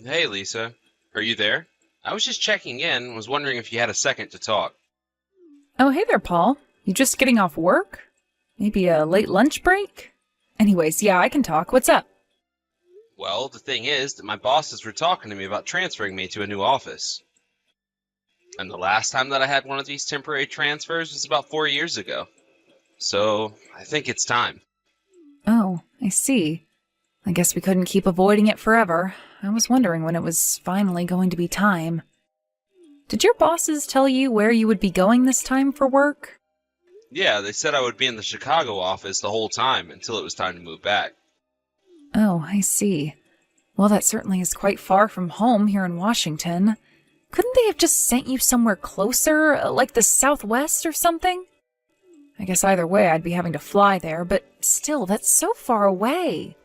Hey, Lisa. Are you there? I was just checking in, was wondering if you had a second to talk. Oh, hey there, Paul. You just getting off work? Maybe a late lunch break? Anyways, yeah, I can talk. What's up? Well, the thing is that my bosses were talking to me about transferring me to a new office. And the last time that I had one of these temporary transfers was about 4 years ago. So, I think it's time. Oh, I see. I guess we couldn't keep avoiding it forever. I was wondering when it was finally going to be time. Did your bosses tell you where you would be going this time for work? Yeah, they said I would be in the Chicago office the whole time until it was time to move back. Oh, I see. Well, that certainly is quite far from home here in Washington. Couldn't they have just sent you somewhere closer, like the Southwest or something? I guess either way I'd be having to fly there, but still, that's so far away.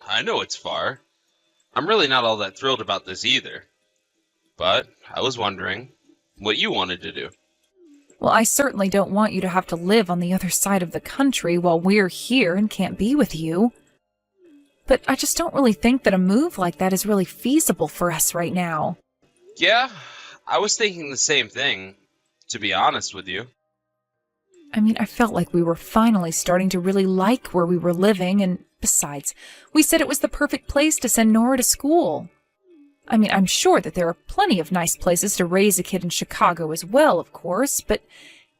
I know it's far. I'm really not all that thrilled about this either. But I was wondering what you wanted to do. Well, I certainly don't want you to have to live on the other side of the country while we're here and can't be with you. But I just don't really think that a move like that is really feasible for us right now. Yeah, I was thinking the same thing, to be honest with you. I mean, I felt like we were finally starting to really like where we were living, and besides, we said it was the perfect place to send Nora to school. I mean, I'm sure that there are plenty of nice places to raise a kid in Chicago as well, of course, but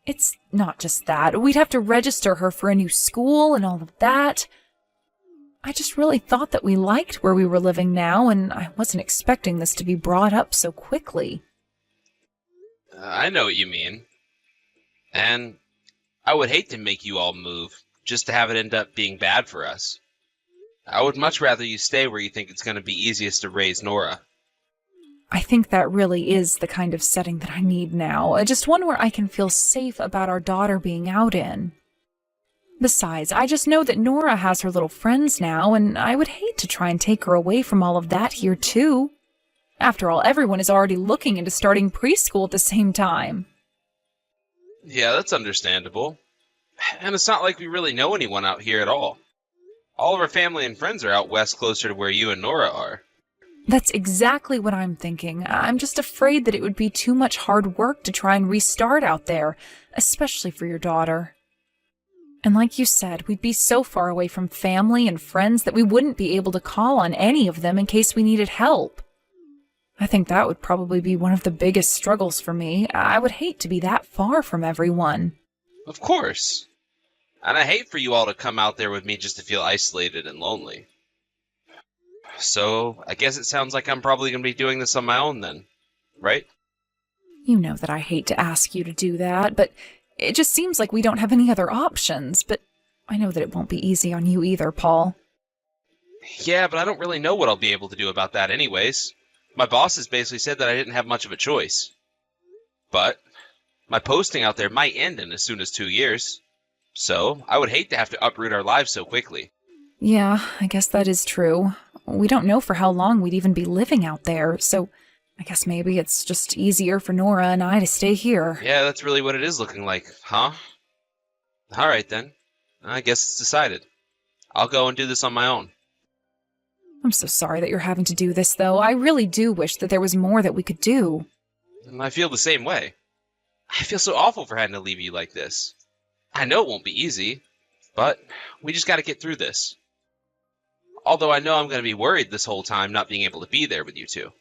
it's not just that. We'd have to register her for a new school and all of that. I just really thought that we liked where we were living now, and I wasn't expecting this to be brought up so quickly. I know what you mean. And I would hate to make you all move, just to have it end up being bad for us. I would much rather you stay where you think it's going to be easiest to raise Nora. I think that really is the kind of setting that I need now, just one where I can feel safe about our daughter being out in. Besides, I just know that Nora has her little friends now, and I would hate to try and take her away from all of that here too. After all, everyone is already looking into starting preschool at the same time. Yeah, that's understandable. And it's not like we really know anyone out here at all. All of our family and friends are out west closer to where you and Nora are. That's exactly what I'm thinking. I'm just afraid that it would be too much hard work to try and restart out there, especially for your daughter. And like you said, we'd be so far away from family and friends that we wouldn't be able to call on any of them in case we needed help. I think that would probably be one of the biggest struggles for me. I would hate to be that far from everyone. Of course. And I hate for you all to come out there with me just to feel isolated and lonely. So, I guess it sounds like I'm probably going to be doing this on my own then, right? You know that I hate to ask you to do that, but it just seems like we don't have any other options. But I know that it won't be easy on you either, Paul. Yeah, but I don't really know what I'll be able to do about that anyways. My bosses basically said that I didn't have much of a choice. But my posting out there might end in as soon as 2 years. So, I would hate to have to uproot our lives so quickly. Yeah, I guess that is true. We don't know for how long we'd even be living out there, so I guess maybe it's just easier for Nora and I to stay here. Yeah, that's really what it is looking like, huh? Alright then. I guess it's decided. I'll go and do this on my own. I'm so sorry that you're having to do this, though. I really do wish that there was more that we could do. And I feel the same way. I feel so awful for having to leave you like this. I know it won't be easy, but we just gotta get through this. Although I know I'm going to be worried this whole time not being able to be there with you two.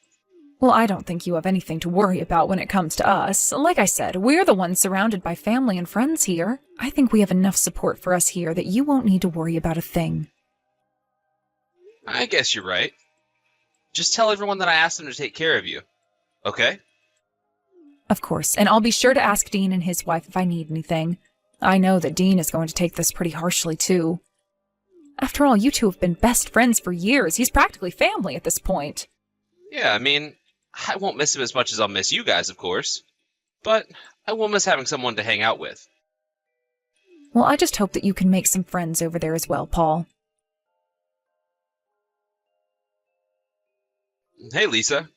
Well, I don't think you have anything to worry about when it comes to us. Like I said, we're the ones surrounded by family and friends here. I think we have enough support for us here that you won't need to worry about a thing. I guess you're right. Just tell everyone that I asked them to take care of you. Okay? Of course, and I'll be sure to ask Dean and his wife if I need anything. I know that Dean is going to take this pretty harshly, too. After all, you two have been best friends for years. He's practically family at this point. Yeah, I mean, I won't miss him as much as I'll miss you guys, of course. But I will miss having someone to hang out with. Well, I just hope that you can make some friends over there as well, Paul. Hey, Lisa.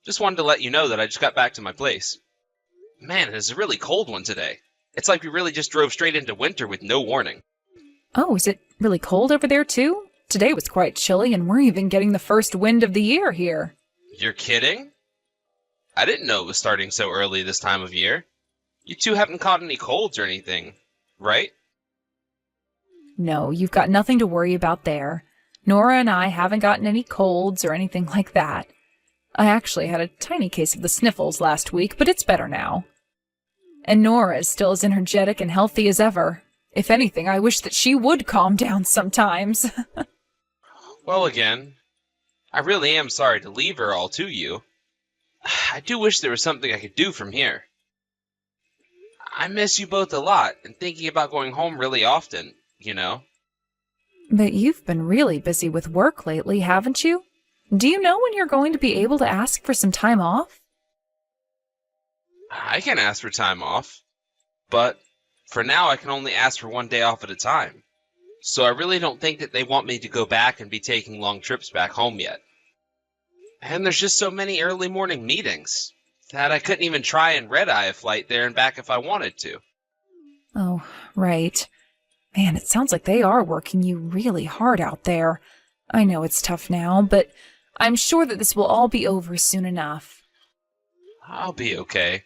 Just wanted to let you know that I just got back to my place. Man, it's a really cold one today. It's like we really just drove straight into winter with no warning. Oh, is it really cold over there, too? Today was quite chilly, and we're even getting the first wind of the year here. You're kidding? I didn't know it was starting so early this time of year. You two haven't caught any colds or anything, right? No, you've got nothing to worry about there. Nora and I haven't gotten any colds or anything like that. I actually had a tiny case of the sniffles last week, but it's better now. And Nora is still as energetic and healthy as ever. If anything, I wish that she would calm down sometimes. Well, again, I really am sorry to leave her all to you. I do wish there was something I could do from here. I miss you both a lot, and thinking about going home really often, you know? But you've been really busy with work lately, haven't you? Do you know when you're going to be able to ask for some time off? I can ask for time off, but for now I can only ask for 1 day off at a time. So I really don't think that they want me to go back and be taking long trips back home yet. And there's just so many early morning meetings that I couldn't even try and red-eye a flight there and back if I wanted to. Oh, right. Man, it sounds like they are working you really hard out there. I know it's tough now, but I'm sure that this will all be over soon enough. I'll be okay.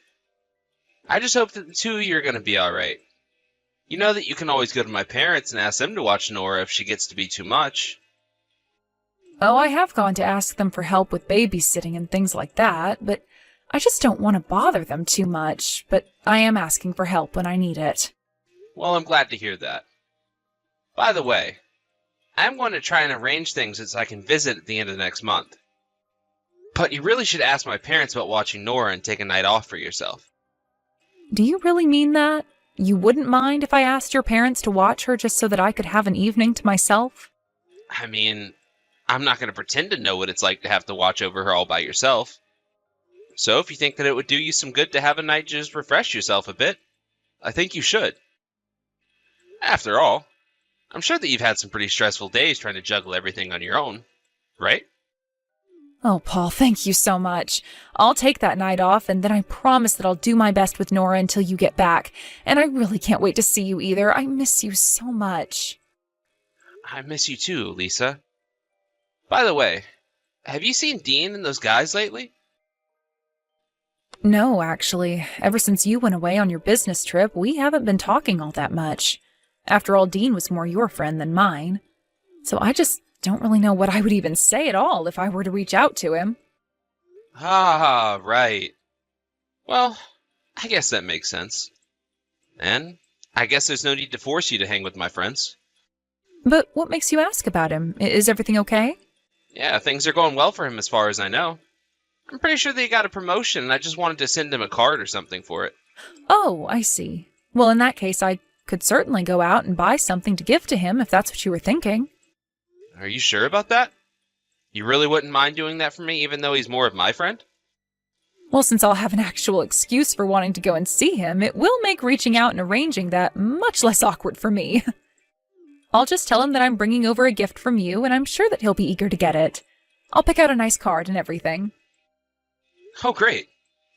I just hope that the two of you are going to be alright. You know that you can always go to my parents and ask them to watch Nora if she gets to be too much. Oh, I have gone to ask them for help with babysitting and things like that, but I just don't want to bother them too much, but I am asking for help when I need it. Well, I'm glad to hear that. By the way, I'm going to try and arrange things so I can visit at the end of next month. But you really should ask my parents about watching Nora and take a night off for yourself. Do you really mean that? You wouldn't mind if I asked your parents to watch her just so that I could have an evening to myself? I mean, I'm not going to pretend to know what it's like to have to watch over her all by yourself. So if you think that it would do you some good to have a night to just refresh yourself a bit, I think you should. After all, I'm sure that you've had some pretty stressful days trying to juggle everything on your own, right? Oh, Paul, thank you so much. I'll take that night off, and then I promise that I'll do my best with Nora until you get back. And I really can't wait to see you either. I miss you so much. I miss you too, Lisa. By the way, have you seen Dean and those guys lately? No, actually. Ever since you went away on your business trip, we haven't been talking all that much. After all, Dean was more your friend than mine. So I just don't really know what I would even say at all if I were to reach out to him. Ah, right. Well, I guess that makes sense. And I guess there's no need to force you to hang with my friends. But what makes you ask about him? Is everything okay? Yeah, things are going well for him as far as I know. I'm pretty sure that he got a promotion and I just wanted to send him a card or something for it. Oh, I see. Well, in that case, I could certainly go out and buy something to give to him if that's what you were thinking. Are you sure about that? You really wouldn't mind doing that for me even though he's more of my friend? Well, since I'll have an actual excuse for wanting to go and see him, it will make reaching out and arranging that much less awkward for me. I'll just tell him that I'm bringing over a gift from you, and I'm sure that he'll be eager to get it. I'll pick out a nice card and everything. Oh, great.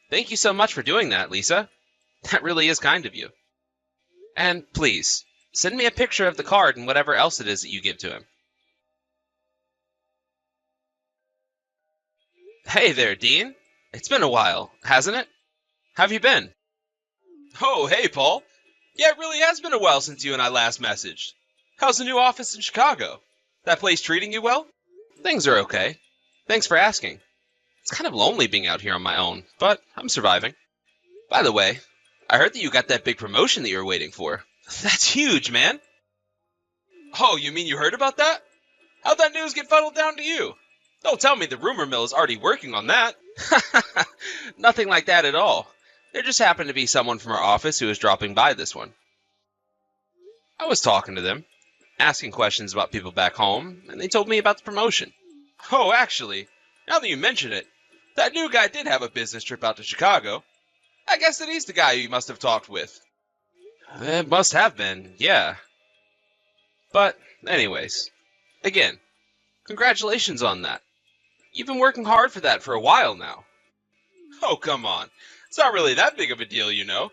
Thank you so much for doing that, Lisa. That really is kind of you. And please, send me a picture of the card and whatever else it is that you give to him. Hey there, Dean. It's been a while, hasn't it? How have you been? Oh, hey, Paul. Yeah, it really has been a while since you and I last messaged. How's the new office in Chicago? That place treating you well? Things are okay. Thanks for asking. It's kind of lonely being out here on my own, but I'm surviving. By the way, I heard that you got that big promotion that you were waiting for. That's huge, man. Oh, you mean you heard about that? How'd that news get funneled down to you? Don't tell me the rumor mill is already working on that. Nothing like that at all. There just happened to be someone from our office who was dropping by this one. I was talking to them, asking questions about people back home, and they told me about the promotion. Oh, actually, now that you mention it, that new guy did have a business trip out to Chicago. I guess that he's the guy you must have talked with. It must have been, yeah. But, anyways, again, congratulations on that. You've been working hard for that for a while now. Oh, come on. It's not really that big of a deal, you know.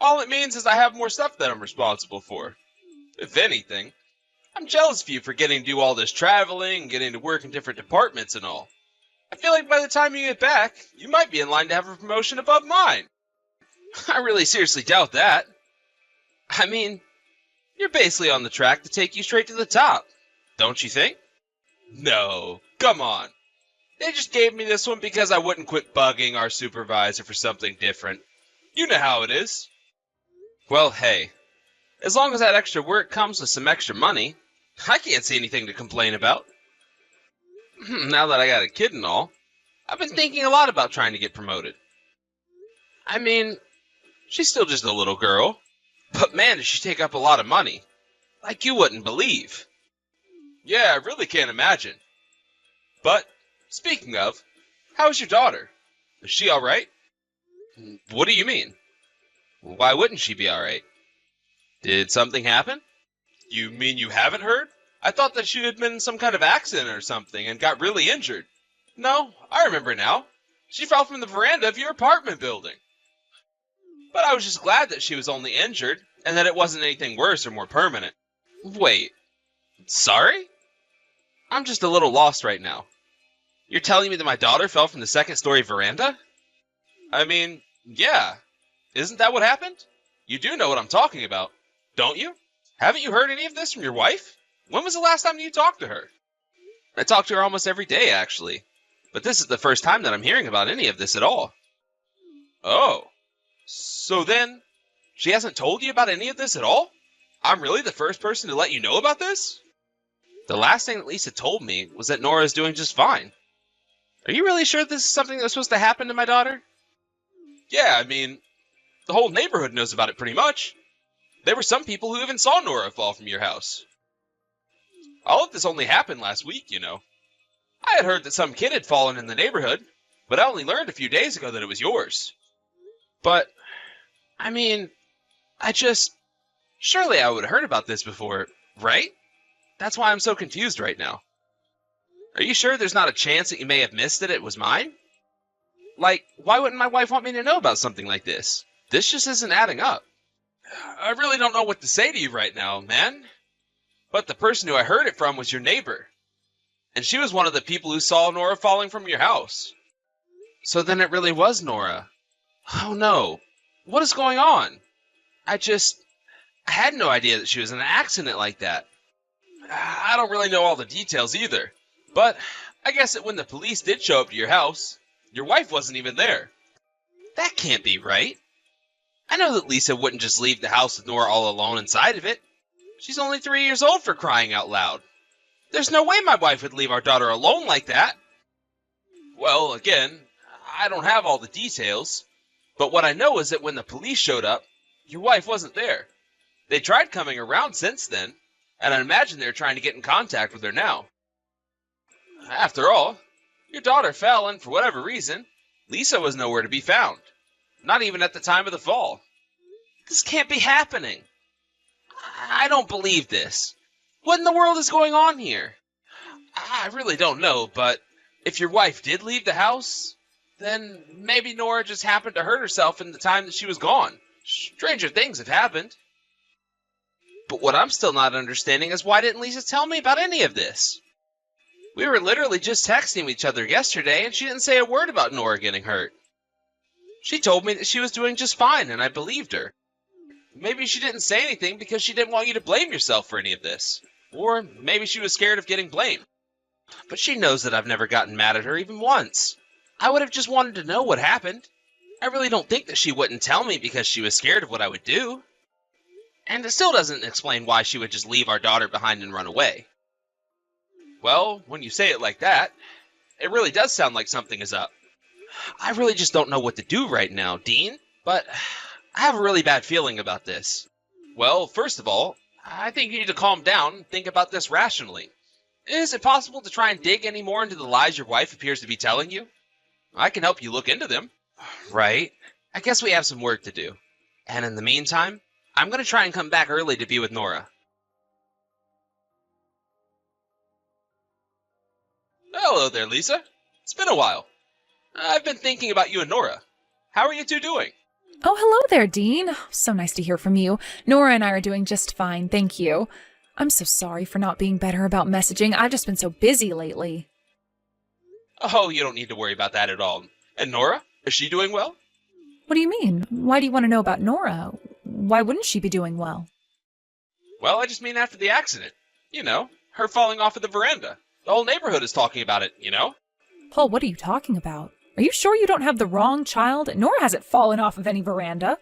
All it means is I have more stuff that I'm responsible for. If anything, I'm jealous of you for getting to do all this traveling and getting to work in different departments and all. I feel like by the time you get back, you might be in line to have a promotion above mine. I really seriously doubt that. I mean, you're basically on the track to take you straight to the top, don't you think? No, come on. They just gave me this one because I wouldn't quit bugging our supervisor for something different. You know how it is. Well, hey, as long as that extra work comes with some extra money, I can't see anything to complain about. Now that I got a kid and all, I've been thinking a lot about trying to get promoted. I mean, she's still just a little girl, but man, does she take up a lot of money. Like you wouldn't believe. Yeah, I really can't imagine. But, speaking of, how's your daughter? Is she alright? What do you mean? Why wouldn't she be alright? Did something happen? You mean you haven't heard? I thought that she had been in some kind of accident or something and got really injured. No, I remember now. She fell from the veranda of your apartment building. But I was just glad that she was only injured and that it wasn't anything worse or more permanent. Wait, sorry? I'm just a little lost right now. You're telling me that my daughter fell from the second-story veranda? I mean, yeah. Isn't that what happened? You do know what I'm talking about, don't you? Haven't you heard any of this from your wife? When was the last time you talked to her? I talk to her almost every day, actually. But this is the first time that I'm hearing about any of this at all. Oh. So then, she hasn't told you about any of this at all? I'm really the first person to let you know about this? The last thing that Lisa told me was that Nora is doing just fine. Are you really sure this is something that was supposed to happen to my daughter? Yeah, I mean, the whole neighborhood knows about it pretty much. There were some people who even saw Nora fall from your house. All of this only happened last week, you know. I had heard that some kid had fallen in the neighborhood, but I only learned a few days ago that it was yours. But, I mean, surely I would have heard about this before, right? That's why I'm so confused right now. Are you sure there's not a chance that you may have missed that it was mine? Like, why wouldn't my wife want me to know about something like this? This just isn't adding up. I really don't know what to say to you right now, man. But the person who I heard it from was your neighbor. And she was one of the people who saw Nora falling from your house. So then it really was Nora. Oh no. What is going on? I had no idea that she was in an accident like that. I don't really know all the details either. But I guess that when the police did show up to your house, your wife wasn't even there. That can't be right. I know that Lisa wouldn't just leave the house with Nora all alone inside of it. She's only 3 years old, for crying out loud. There's no way my wife would leave our daughter alone like that. Well, again, I don't have all the details, but what I know is that when the police showed up, your wife wasn't there. They tried coming around since then, and I imagine they're trying to get in contact with her now. After all, your daughter fell, and for whatever reason, Lisa was nowhere to be found. Not even at the time of the fall. This can't be happening. I don't believe this. What in the world is going on here? I really don't know, but if your wife did leave the house, then maybe Nora just happened to hurt herself in the time that she was gone. Stranger things have happened. But what I'm still not understanding is why didn't Lisa tell me about any of this? We were literally just texting each other yesterday, and she didn't say a word about Nora getting hurt. She told me that she was doing just fine, and I believed her. Maybe she didn't say anything because she didn't want you to blame yourself for any of this. Or maybe she was scared of getting blamed. But she knows that I've never gotten mad at her even once. I would have just wanted to know what happened. I really don't think that she wouldn't tell me because she was scared of what I would do. And it still doesn't explain why she would just leave our daughter behind and run away. Well, when you say it like that, it really does sound like something is up. I really just don't know what to do right now, Dean, but I have a really bad feeling about this. Well, first of all, I think you need to calm down and think about this rationally. Is it possible to try and dig any more into the lies your wife appears to be telling you? I can help you look into them. Right. I guess we have some work to do. And in the meantime, I'm going to try and come back early to be with Nora. Hello there, Lisa. It's been a while. I've been thinking about you and Nora. How are you two doing? Oh, hello there, Dean. So nice to hear from you. Nora and I are doing just fine, thank you. I'm so sorry for not being better about messaging. I've just been so busy lately. Oh, you don't need to worry about that at all. And Nora? Is she doing well? What do you mean? Why do you want to know about Nora? Why wouldn't she be doing well? Well, I just mean after the accident. You know, her falling off of the veranda. The whole neighborhood is talking about it, you know? Paul, what are you talking about? Are you sure you don't have the wrong child? Nora hasn't fallen off of any veranda.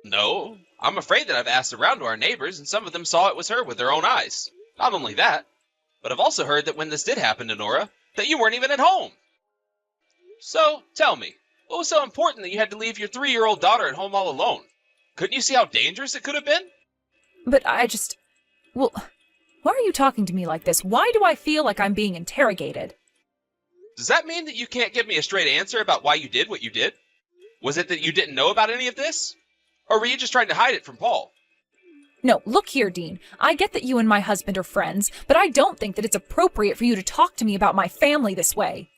No, I'm afraid that I've asked around to our neighbors, and some of them saw it was her with their own eyes. Not only that, but I've also heard that when this did happen to Nora, that you weren't even at home. So, tell me, what was so important that you had to leave your 3-year-old daughter at home all alone? Couldn't you see how dangerous it could have been? But well, why are you talking to me like this? Why do I feel like I'm being interrogated? Does that mean that you can't give me a straight answer about why you did what you did? Was it that you didn't know about any of this? Or were you just trying to hide it from Paul? No, look here, Dean. I get that you and my husband are friends, but I don't think that it's appropriate for you to talk to me about my family this way.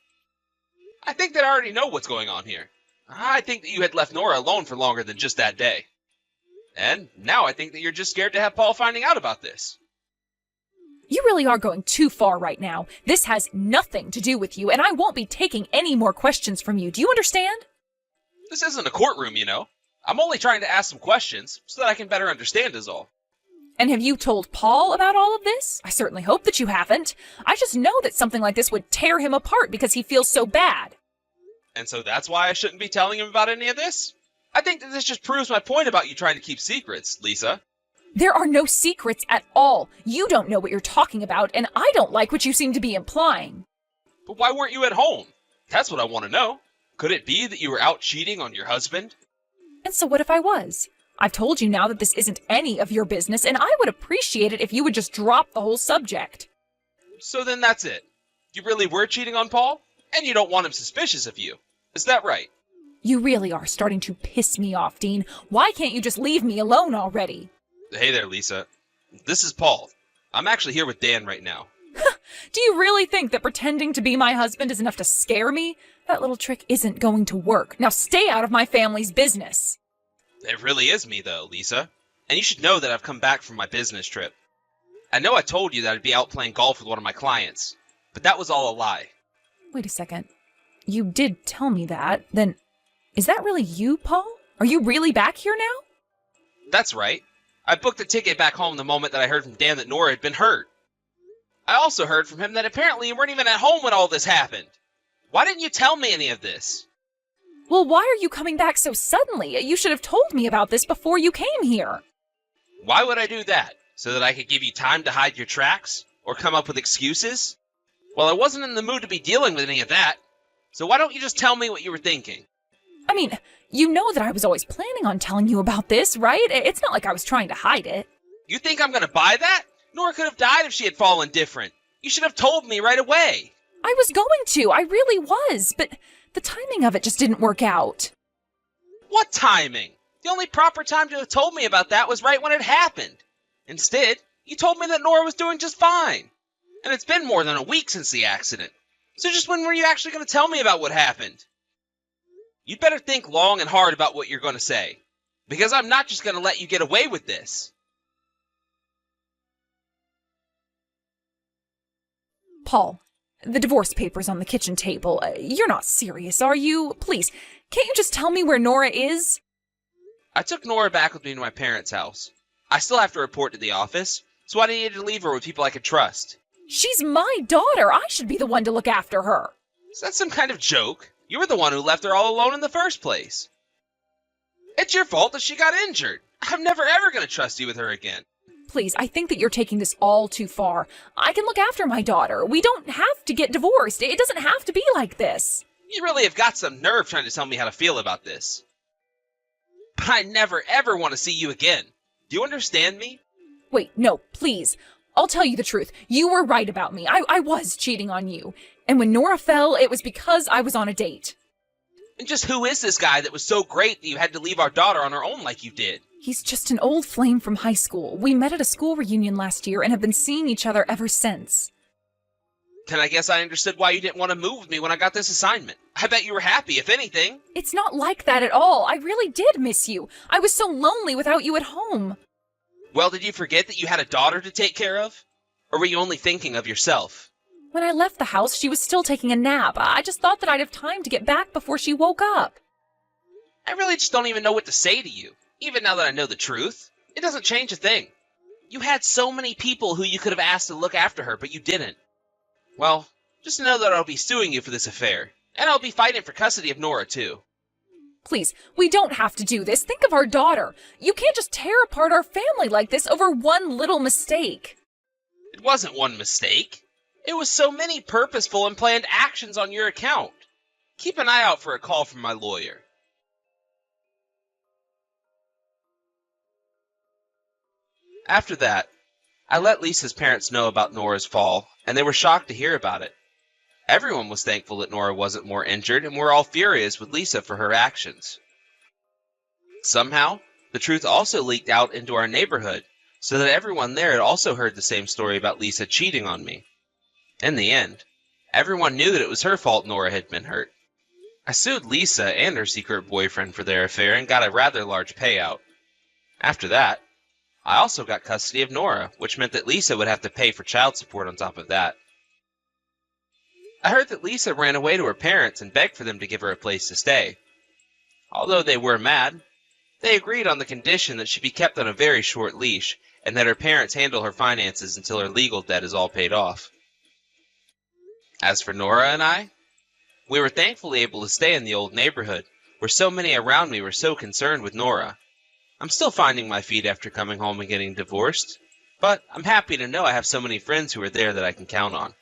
I think that I already know what's going on here. I think that you had left Nora alone for longer than just that day. And now I think that you're just scared to have Paul finding out about this. You really are going too far right now. This has nothing to do with you, and I won't be taking any more questions from you. Do you understand? This isn't a courtroom, you know. I'm only trying to ask some questions so that I can better understand is all. And have you told Paul about all of this? I certainly hope that you haven't. I just know that something like this would tear him apart because he feels so bad. And so that's why I shouldn't be telling him about any of this? I think that this just proves my point about you trying to keep secrets, Lisa. There are no secrets at all. You don't know what you're talking about, and I don't like what you seem to be implying. But why weren't you at home? That's what I want to know. Could it be that you were out cheating on your husband? And so what if I was? I've told you now that this isn't any of your business, and I would appreciate it if you would just drop the whole subject. So then that's it. You really were cheating on Paul? And you don't want him suspicious of you. Is that right? You really are starting to piss me off, Dean. Why can't you just leave me alone already? Hey there, Lisa. This is Paul. I'm actually here with Dan right now. Do you really think that pretending to be my husband is enough to scare me? That little trick isn't going to work. Now stay out of my family's business. It really is me, though, Lisa. And you should know that I've come back from my business trip. I know I told you that I'd be out playing golf with one of my clients, but that was all a lie. Wait a second. You did tell me that. Then, is that really you, Paul? Are you really back here now? That's right. I booked a ticket back home the moment that I heard from Dan that Nora had been hurt. I also heard from him that apparently you weren't even at home when all this happened. Why didn't you tell me any of this? Well, why are you coming back so suddenly? You should have told me about this before you came here. Why would I do that? So that I could give you time to hide your tracks? Or come up with excuses? Well, I wasn't in the mood to be dealing with any of that. So why don't you just tell me what you were thinking? I mean, you know that I was always planning on telling you about this, right? It's not like I was trying to hide it. You think I'm gonna buy that? Nora could have died if she had fallen different. You should have told me right away. I was going to. I really was. But the timing of it just didn't work out. What timing? The only proper time to have told me about that was right when it happened. Instead, you told me that Nora was doing just fine. And it's been more than a week since the accident. So just when were you actually going to tell me about what happened? You'd better think long and hard about what you're going to say. Because I'm not just going to let you get away with this. Paul, the divorce papers on the kitchen table. You're not serious, are you? Please, can't you just tell me where Nora is? I took Nora back with me to my parents' house. I still have to report to the office, so I needed to leave her with people I could trust. She's my daughter. I should be the one to look after her. Is that some kind of joke? You were the one who left her all alone in the first place. It's your fault that she got injured. I'm never ever going to trust you with her again. Please, I think that you're taking this all too far. I can look after my daughter. We don't have to get divorced. It doesn't have to be like this. You really have got some nerve trying to tell me how to feel about this. But I never ever want to see you again. Do you understand me? Wait, no, please. I'll tell you the truth. You were right about me. I was cheating on you. And when Nora fell, it was because I was on a date. And just who is this guy that was so great that you had to leave our daughter on her own like you did? He's just an old flame from high school. We met at a school reunion last year and have been seeing each other ever since. Then I guess I understood why you didn't want to move with me when I got this assignment. I bet you were happy, if anything. It's not like that at all. I really did miss you. I was so lonely without you at home. Well, did you forget that you had a daughter to take care of? Or were you only thinking of yourself? When I left the house, she was still taking a nap. I just thought that I'd have time to get back before she woke up. I really just don't even know what to say to you, even now that I know the truth. It doesn't change a thing. You had so many people who you could have asked to look after her, but you didn't. Well, just know that I'll be suing you for this affair, and I'll be fighting for custody of Nora, too. Please, we don't have to do this. Think of our daughter. You can't just tear apart our family like this over one little mistake. It wasn't one mistake. It was so many purposeful and planned actions on your account. Keep an eye out for a call from my lawyer. After that, I let Lisa's parents know about Nora's fall, and they were shocked to hear about it. Everyone was thankful that Nora wasn't more injured, and were all furious with Lisa for her actions. Somehow, the truth also leaked out into our neighborhood, so that everyone there had also heard the same story about Lisa cheating on me. In the end, everyone knew that it was her fault Nora had been hurt. I sued Lisa and her secret boyfriend for their affair and got a rather large payout. After that, I also got custody of Nora, which meant that Lisa would have to pay for child support on top of that. I heard that Lisa ran away to her parents and begged for them to give her a place to stay. Although they were mad, they agreed on the condition that she be kept on a very short leash and that her parents handle her finances until her legal debt is all paid off. As for Nora and I, we were thankfully able to stay in the old neighborhood, where so many around me were so concerned with Nora. I'm still finding my feet after coming home and getting divorced, but I'm happy to know I have so many friends who are there that I can count on.